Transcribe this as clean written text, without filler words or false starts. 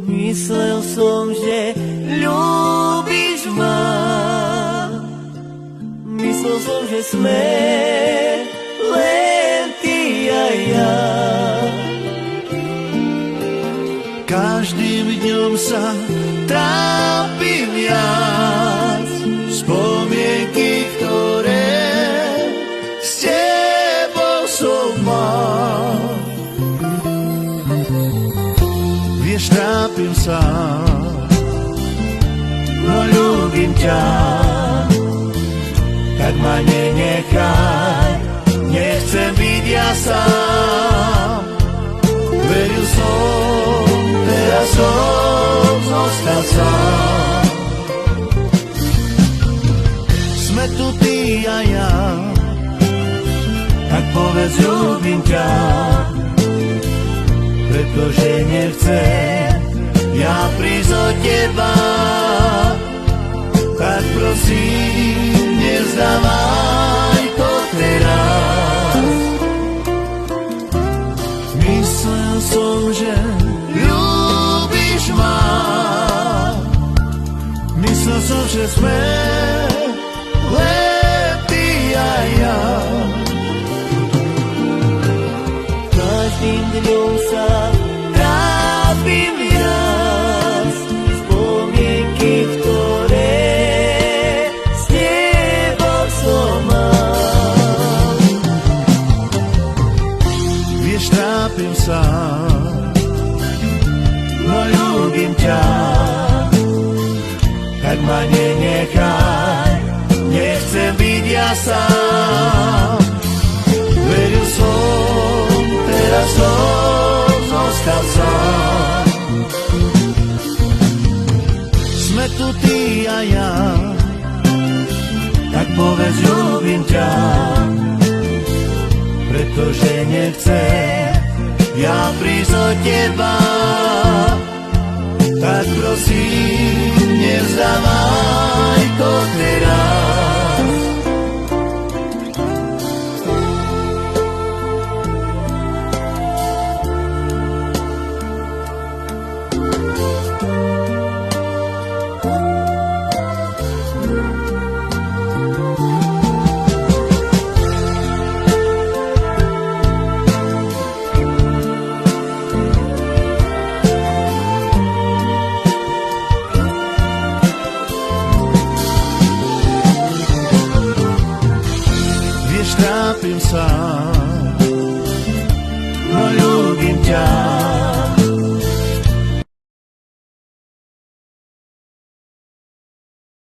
Myslel som, že ľúbiš ma. Myslel som, že sme len ty a ja. Každým dňom sa trápim viac, spomienky, ktoré s tebou som mal. Vieš, trápim sa, no ľúbim ťa, tak ma nenechaj, nechcem byť ja sám. Veril som, teraz som zostal sám. sme tu ty a ja, tak povedz, ľúbim ťa, pretože nechcem ja prísť od teba. Tak prosím, nevzdávaj to teraz. myslel som, že Ľúbiš ma, myslel som, že sme len ty a ja. Každým dňom sa trápim viac, spomienky, ktoré s tebou som mal. vieš, trápim sa, No ľúbim ťa, tak ma nenechaj, nechcem byť ja sám. Veril som, teraz som zostal sám. sme tu ty a ja, Tak povedz, ľúbim ťa, pretože nechcem ja prísť od teba. Tak prosím, nevzdávaj to teraz.